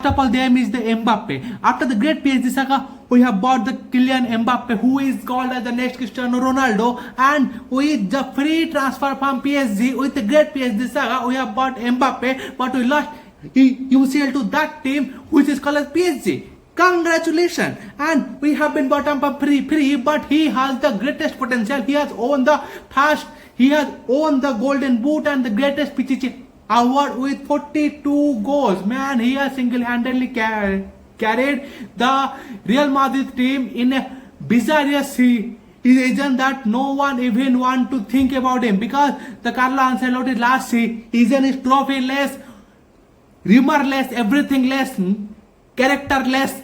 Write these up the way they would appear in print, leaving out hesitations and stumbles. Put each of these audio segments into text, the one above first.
First of all, there is the Mbappe. After the great PSG saga, we have bought the Kylian Mbappe, who is called as the next Cristiano Ronaldo, and with the free transfer from PSG, with the great PSG saga, we have bought Mbappe, but we lost UCL to that team, which is called as PSG. Congratulations! And we have been bought him for free, but he has the greatest potential. He has won the Golden Boot and the greatest PCC award with 42 goals. Man, he has single-handedly carried the Real Madrid team in a bizarre season that no one even want to think about him, because the Carlo Ancelotti last season is trophy-less, rumor-less, everything-less, character-less,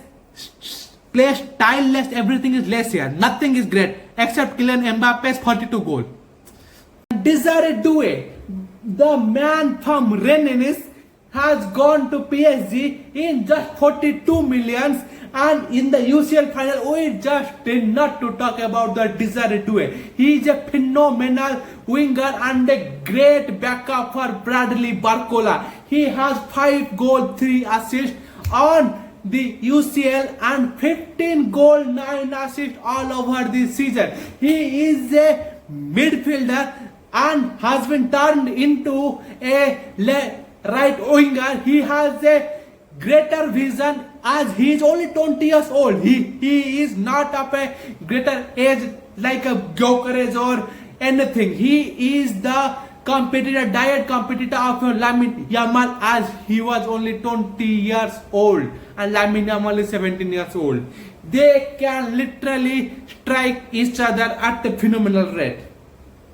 play style-less, everything is less here. Nothing is great except Kylian Mbappe's 42 goals. Desiree Doué, the man from Rennes, has gone to PSG in just 42 millions, and in the UCL final we just did not to talk about the Desiree Doué. He is a phenomenal winger and a great backup for Bradley Barcola. He has 5 goals, 3 assists on the UCL and 15 goals, 9 assists all over this season. He is a midfielder and has been turned into a right winger. He has a greater vision as he is only 20 years old. He is not of a greater age like a Gyökeres or anything. He is the direct competitor of Lamine Yamal, as he was only 20 years old and Lamine Yamal is 17 years old. They can literally strike each other at a phenomenal rate.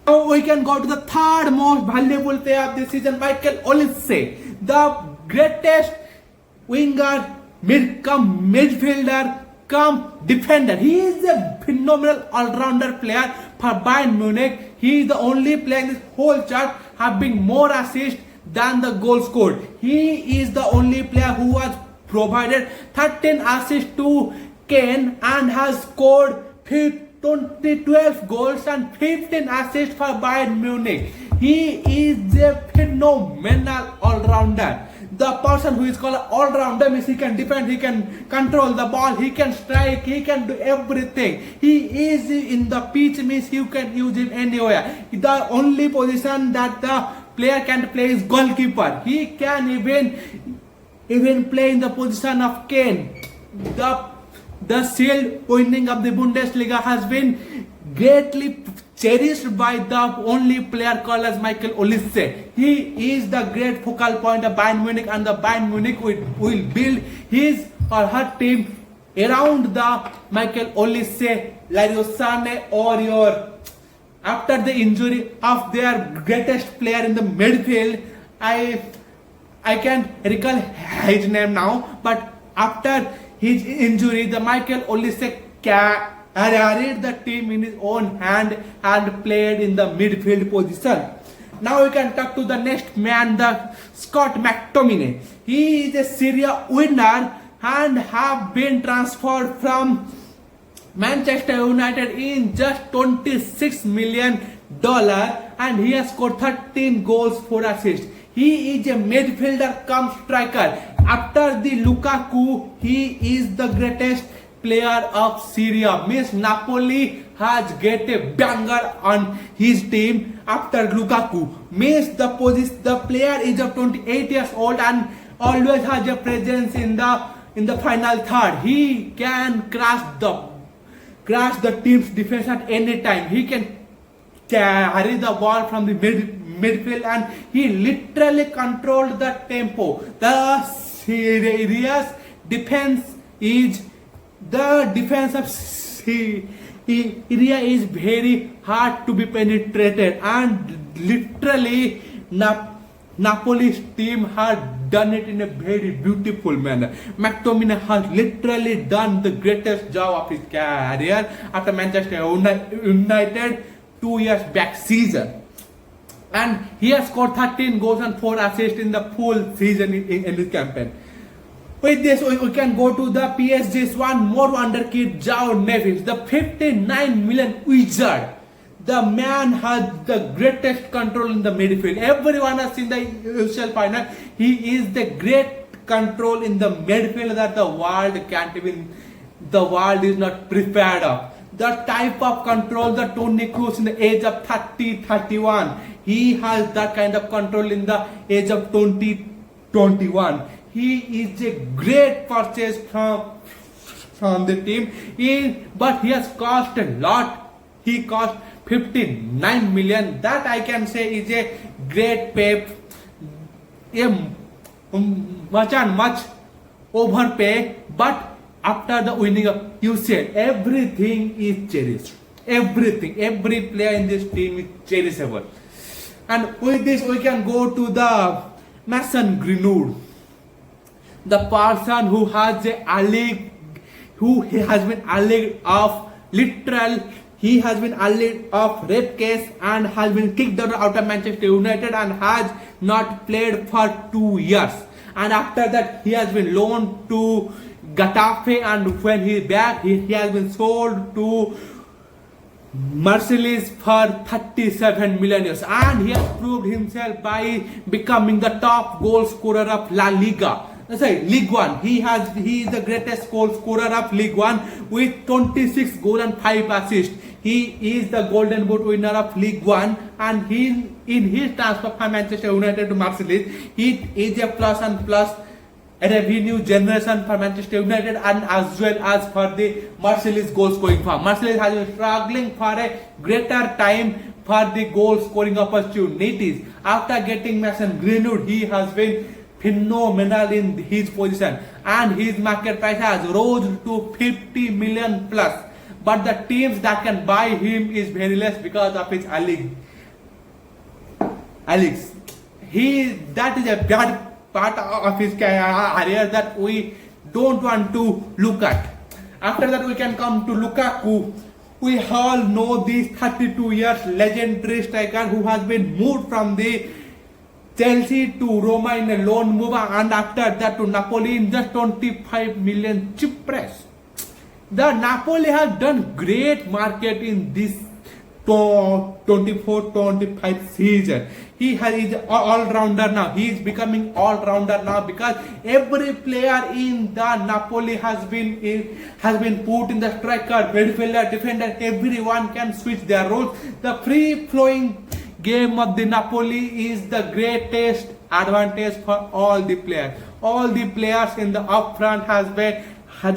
Now we can go to the third most valuable player of this season, Michael Olis, the greatest winger, midfielder, defender. He is a phenomenal all-rounder player for Bayern Munich. He is the only player in this whole chart having more assists than the goals scored. He is the only player who has provided 13 assists to Kane and has scored 12 goals and 15 assists for Bayern Munich. He is a phenomenal all-rounder. The person who is called all-rounder means he can defend, he can control the ball, he can strike, he can do everything. He is in the pitch means you can use him anywhere. The only position that the player can play is goalkeeper. He can even play in the position of Kane. The shield winning of the Bundesliga has been greatly cherished by the only player called as Michael Olis. He is the great focal point of Bayern Munich, and the Bayern Munich will build his or her team around the Michael Olis, Leroy Sané, or your after the injury of their greatest player in the midfield. I can't recall his name now, but after his injury, the Michael Olis carried the team in his own hand and played in the midfield position. Now we can talk to the next man, the Scott McTominay. He is a Serie A winner and have been transferred from Manchester United in just $26 million, and he has scored 13 goals, 4 assists. He is a midfielder cum striker. After the Lukaku, he is the greatest player of Serie A. Means Napoli has get a banger on his team after Lukaku. Means the player is of 28 years old and always has a presence in the final third. He can crash the team's defense at any time. He can carry the ball from the midfield, and he literally controlled the tempo. The serious defense of Syria is very hard to be penetrated, and literally Napoli's team had done it in a very beautiful manner. McTominay has literally done the greatest job of his career after Manchester United 2 years back season, and he has scored 13 goals and 4 assists in the full season in this campaign. With this, we can go to the PSG's one more wonder kid, João Neves, the 59 million wizard. The man has the greatest control in the midfield. Everyone has seen the UCL final. He is the great control in the midfield that the world is not prepared of. The type of control that Toni Kroos in the age of 30, 31, he has that kind of control in the age of 20, 21. He is a great purchase from the team, but he has cost a lot. He cost 59 million. That I can say is a great pay, much and much overpay. But after the winning of UCL, everything is cherished. Everything, every player in this team is cherishable. And with this, we can go to the Mason Greenwood, the person who has been alleged of he has been alleged of rape case and has been kicked out of Manchester United and has not played for 2 years. And after that, he has been loaned to Getafe, and when he is back, he has been sold to Marseille for 37 million euros, and he has proved himself by becoming the top goal scorer of La Liga. League One. He is the greatest goal scorer of League One with 26 goals and 5 assists. He is the Golden Boot winner of League One, and in his transfer from Manchester United to Marseille, he is a plus and plus revenue generation for Manchester United and as well as for the Marseille's goal scoring form. Marseille has been struggling for a greater time for the goal scoring opportunities. After getting Mason Greenwood, he has been phenomenal in his position, and his market price has rose to 50 million plus. But the teams that can buy him is very less because of his Alex. That is a bad part of his career that we don't want to look at. After that, we can come to Lukaku. We all know this 32 years legendary striker who has been moved from the Chelsea to Roma in a loan move, and after that to Napoli in just 25 million cheap price. The Napoli has done great market in this 24-25 season. He is all-rounder now. He is becoming all-rounder now because every player in the Napoli has been put in the striker, midfielder, defender. Everyone can switch their roles. The free-flowing game of the Napoli is the greatest advantage for all the players. All the players in the upfront has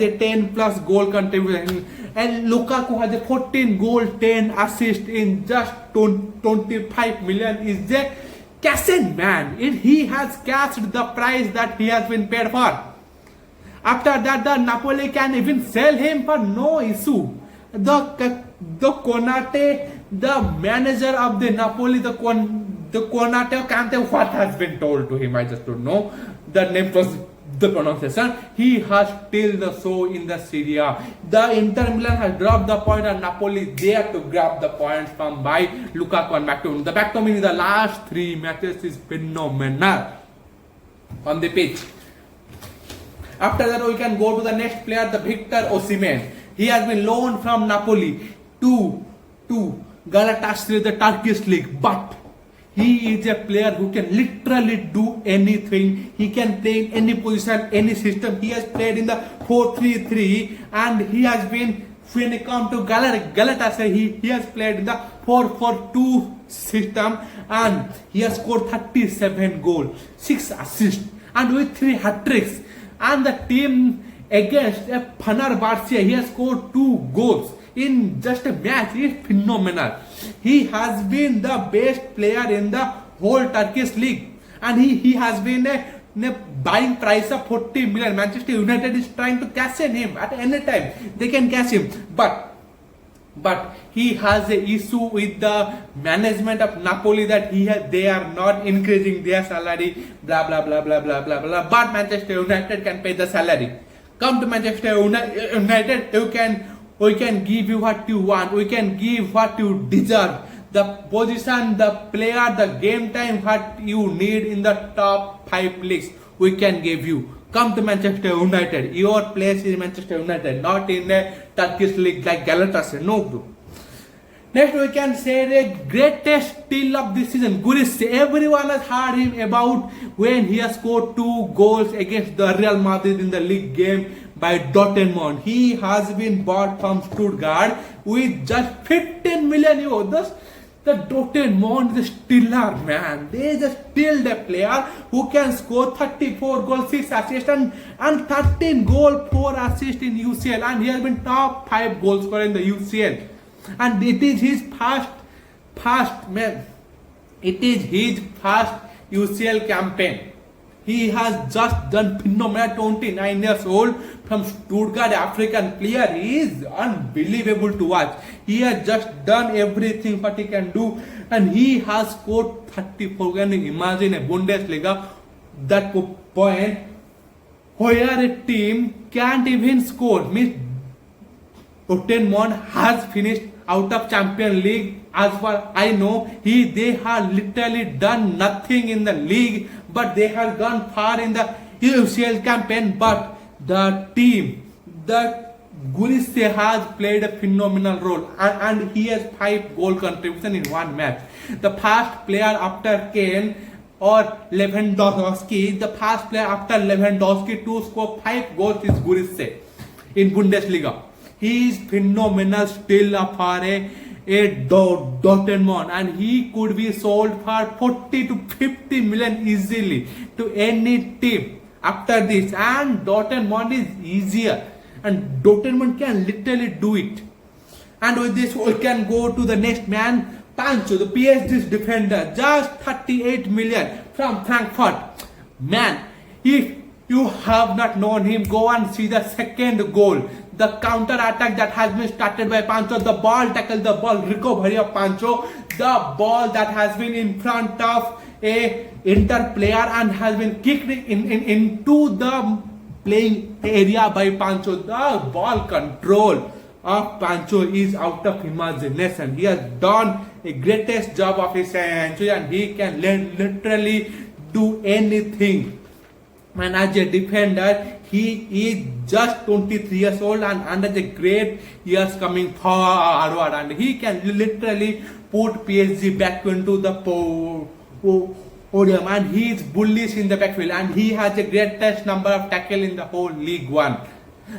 a 10 plus goal contribution, and Lukaku has a 14 goal, 10 assist in just 25 million. Is a cash-in man. He has cashed the price that he has been paid for. After that, the Napoli can even sell him for no issue. The Konate, the manager of the Napoli, the Konate, can't tell what has been told to him. I just don't know the name was the pronunciation. He has still the show in the Serie A. The Inter Milan has dropped the point and Napoli there to grab the points from by Lukaku and McTominay. The McTominay in the last 3 matches is phenomenal on the pitch. After that, we can go to the next player, the Victor Osimhen. He has been loaned from Napoli to Galatasaray, the Turkish league, but he is a player who can literally do anything. He can play in any position, any system. He has played in the 4-3-3, and he has been, when it comes to Galatasaray, he has played in the 4-4-2 system, and he has scored 37 goals, 6 assists, and with 3 hat-tricks. And the team against Fenerbahce, he has scored 2 goals in just a match. He is phenomenal. He has been the best player in the whole Turkish league, and he has been a buying price of 40 million. Manchester United is trying to cash in him at any time. They can cash him, but he has a issue with the management of Napoli that they are not increasing their salary. Blah blah blah blah blah blah blah. But Manchester United can pay the salary. Come to Manchester United, we can give you what you want. We can give what you deserve. The position, the player, the game time, what you need in the top 5 leagues, we can give you. Come to Manchester United. Your place is Manchester United, not in a Turkish league like Galatasaray. No, bro. Next, we can say the greatest steal of this season, Guir. Everyone has heard him about when he has scored 2 goals against the Real Madrid in the league game by Dortmund. He has been bought from Stuttgart with just 15 million euros. The Dortmund is a stealer, man. They just steal the player who can score 34 goals, 6 assists and 13 goals, 4 assists in UCL. And he has been top 5 goal scorer in the UCL. And it is his first man. It is his first UCL campaign. He has just done phenomenal. 29 years old from Stuttgart, African player. He is unbelievable to watch. He has just done everything what he can do, and he has scored 34. Can you imagine a Bundesliga that point where a team can't even score? Means Dortmund has finished out of Champions League. As far I know, they have literally done nothing in the league, but they have gone far in the UCL campaign. But the team, the Guir has played a phenomenal role, and he has 5 goal contribution in one match. The first player after Kane or Lewandowski, the first player after Lewandowski to score 5 goals is Guir in Bundesliga. He is phenomenal still for a Dortmund, and he could be sold for 40 to 50 million easily to any team after this. And Dortmund is easier, and Dortmund can literally do it. And with this, we can go to the next man, Pancho, the PSG's defender, just 38 million from Frankfurt. Man, if you have not known him, go and see the second goal. The counter attack that has been started by Pancho, the ball tackle, the ball recovery of Pancho, the ball that has been in front of a Inter player and has been kicked into the playing area by Pancho. The ball control of Pancho is out of imagination. He has done a greatest job of his century, and he can literally do anything. And as a defender, he is just 23 years old and under the great years coming forward, and he can literally put PSG back into the podium, and he is bullish in the backfield, and he has the greatest number of tackles in the whole League One,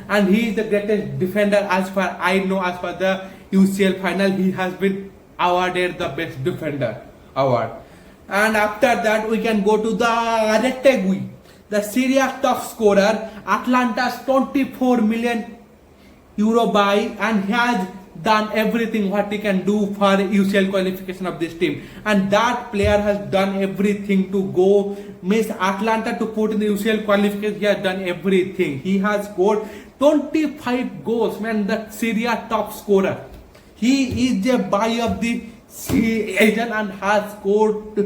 and he is the greatest defender as far I know. As for the UCL final, he has been awarded the best defender award. And after that, we can go to the rete, the Serie A top scorer, Atlanta's 24 million euro buy, and he has done everything what he can do for UCL qualification of this team. And that player has done everything to go miss Atlanta to put in the UCL qualification. He has done everything. He has scored 25 goals, man, the Serie A top scorer. He is a buy of the season and has scored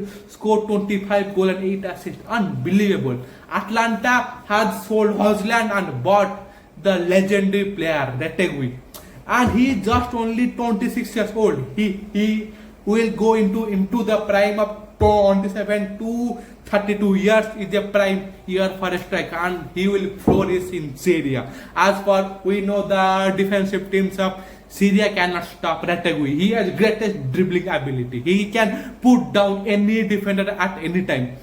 25 goals and 8 assists. Unbelievable. Atlanta has sold Hozland and bought the legendary player rete, and he is just only 26 years old. He will go into the prime of 27 to 32 years is a prime year for a striker, and he will flourish in Syria. As for we know, the defensive teams of Syria cannot stop rete. He has greatest dribbling ability. He can put down any defender at any time.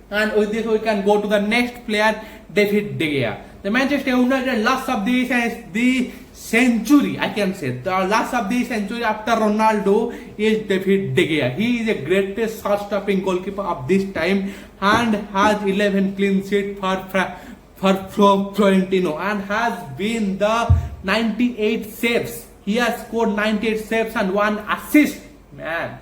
And with this, we can go to the next player, D.D.G. The Manchester United last of the century, I can say. The last of the century after Ronaldo is D.D.G. He is the greatest shot-stopping goalkeeper of this time and has 11 clean sheets for Florentino, and has been the 98 saves. He has scored 98 saves and 1 assist. Man,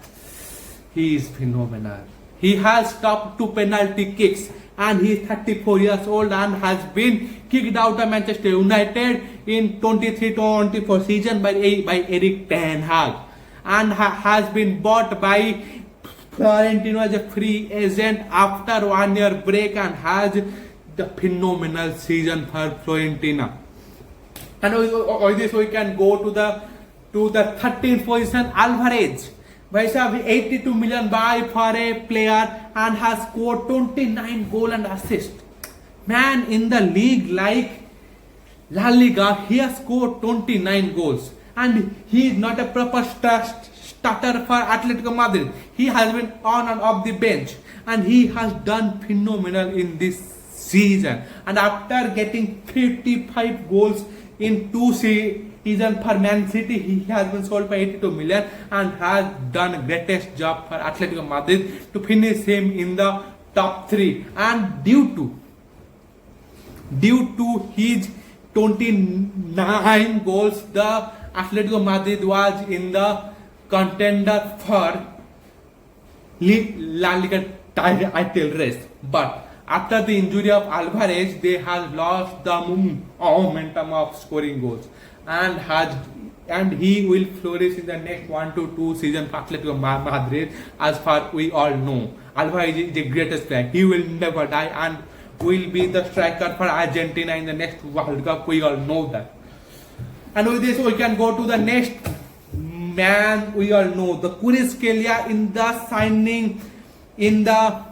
he is phenomenal. He has stopped 2 penalty kicks, and he is 34 years old and has been kicked out of Manchester United in 23-24 season by Erik ten Hag, and has been bought by Florentino as a free agent after 1 year break, and has the phenomenal season for Florentino. And with this, we can go to the 13th position, Alvarez. Vaisa 82 million buy for a player and has scored 29 goal and assist. Man, in the league like La Liga, he has scored 29 goals and he is not a proper starter for Atletico Madrid. He has been on and off the bench, and he has done phenomenal in this season. And after getting 55 goals in 2 seasons for Man City, he has been sold for 82 million and has done greatest job for Atletico Madrid to finish him in the top 3. And due to his 29 goals, the Atletico Madrid was in the contender for La Liga title race. But after the injury of Alvarez, they have lost the momentum of scoring goals, and he will flourish in the next 1 to 2 seasons for Atletico Madrid. As far we all know, Alvarez is the greatest player. He will never die and will be the striker for Argentina in the next World Cup. We all know that. And with this, we can go to the next man. We all know the Kvaratskhelia in the signing in the.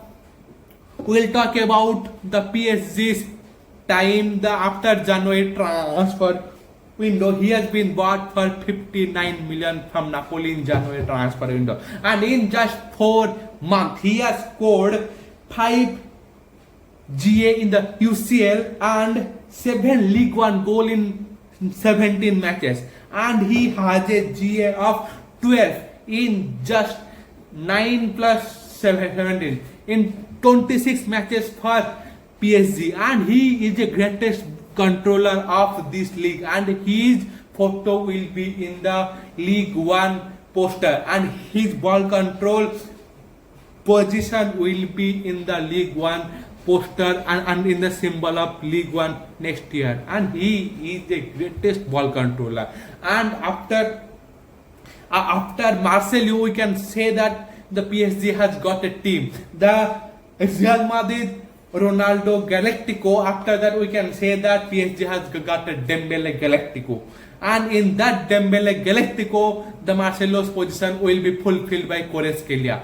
We'll talk about the PSG's time after January transfer window. He has been bought for 59 million from Napoli in January transfer window, and in just 4 months he has scored 5 GA in the UCL and 7 League One goal in 17 matches, and he has a GA of 12 in just 9 plus 17 in 26 matches for PSG, and he is the greatest controller of this league, and his photo will be in the League One poster, and his ball control position will be in the League One poster and in the symbol of League One next year. And he is the greatest ball controller. And after Marcelo, we can say that the PSG has got a team. The Real Madrid, Ronaldo, Galactico. After that, we can say that PSG has got a Dembele Galactico. And in that Dembele Galactico, the Marcelo's position will be fulfilled by Kvaratskhelia.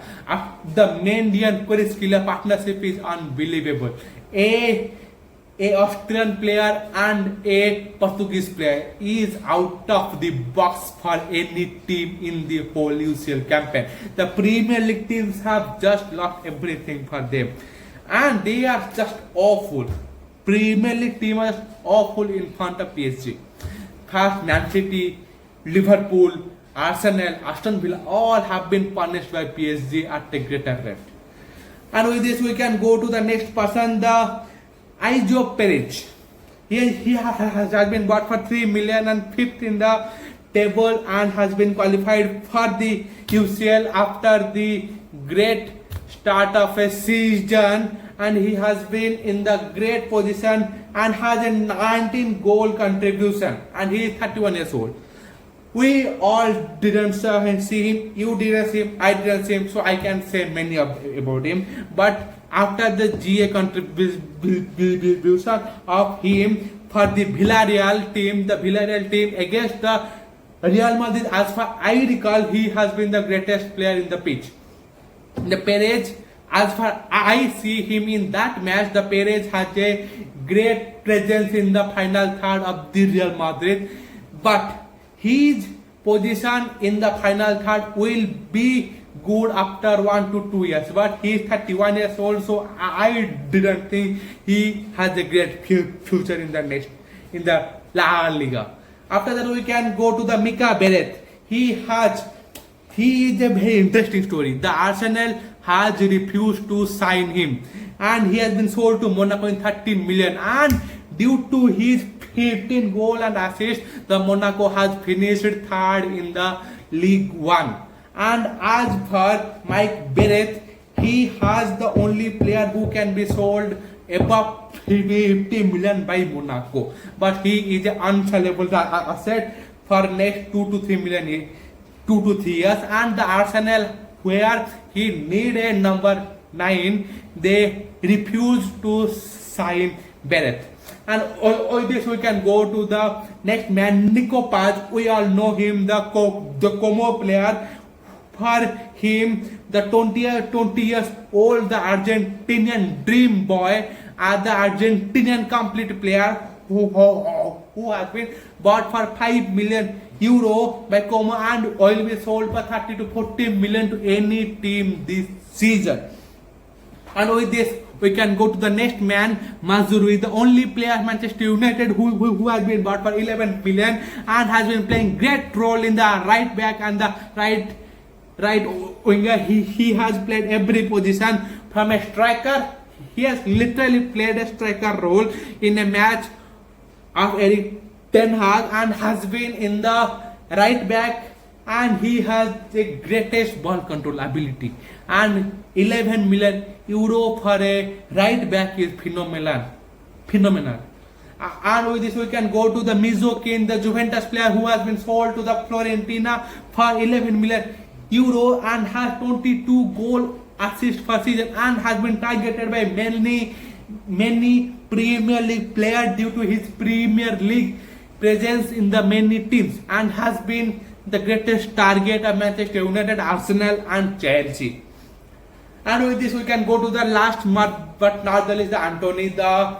The Mendy and Kvaratskhelia partnership is unbelievable. A Austrian player and a Portuguese player is out of the box for any team in the whole UCL campaign. The Premier League teams have just lost everything for them, and they are just awful. Premier League teams are awful in front of PSG. First, Man City, Liverpool, Arsenal, Aston Villa, all have been punished by PSG at a greater rate. And with this, we can go to the next person, the Ijo Perez. He has been bought for 3 million and fifth in the table, and has been qualified for the UCL after the great start of a season, and he has been in the great position and has a 19 goal contribution, and he is 31 years old. We all didn't see him, you didn't see him, I didn't see him, so I can say many about him. But after the GA contribution of him for the Villarreal team against the Real Madrid, as far I recall, he has been the greatest player in the pitch. The Perez, as far I see him in that match, the Perez has a great presence in the final third of the Real Madrid, but his position in the final third will be good after 1 to 2 years. But he is 31 years old, so I didn't think he has a great future in the La Liga. After that, we can go to the Mika Beret. He is a very interesting story. The Arsenal has refused to sign him, and he has been sold to Monaco in 13 million. And due to his 15 goal and assists, the Monaco has finished third in the League One. And as for Mike Beret, he has the only player who can be sold above 50 million by Monaco, but he is an unsellable asset for next 2 to 3 years. And the Arsenal, where he need a number 9, they refuse to sign Beret. And all this, we can go to the next man, Nico Paz. We all know him, the Como player. For him, the 20 years old, the Argentinian dream boy, the Argentinian complete player who has been bought for 5 million euro by Como, and will be sold for 30 to 40 million to any team this season. And with this, we can go to the next man, Mazurui, the only player at Manchester United who has been bought for 11 million and has been playing great role in the right back and the right winger. He has played every position from a striker. He has literally played a striker role in a match of Eric Ten Hag and has been in the right back, and he has the greatest ball control ability, and 11 million euro for a right back is phenomenal. And with this, we can go to the Mizokin, the Juventus player who has been sold to the Fiorentina for 11 million euro and has 22 goal assists per season and has been targeted by many Premier League players due to his Premier League presence in the many teams, and has been the greatest target of Manchester United, Arsenal and Chelsea. And with this, we can go to the last but not the least, the Anthony, the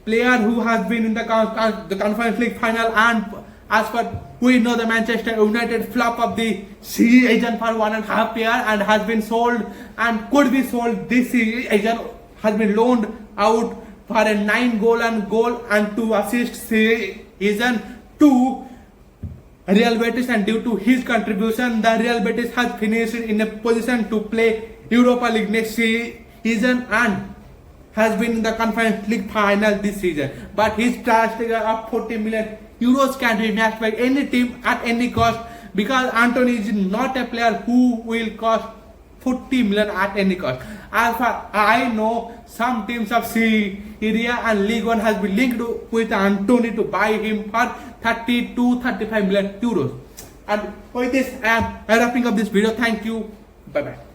player who has been in the Conference League final, and as per we know, the Manchester United flop of the season for 1.5 years and has been sold and could be sold this season, has been loaned out for a 9 goal and 2 assists season to Real Betis, and due to his contribution, the Real Betis has finished in a position to play Europa League next season and has been in the Conference League final this season. But his price figure of 40 million euros can be matched by any team at any cost, because Anthony is not a player who will cost 40 million at any cost. As far I know, some teams of Syria and League One has been linked with Anthony to buy him for 30 to 35 million euros. And with this, I am wrapping up this video. Thank you. Bye bye.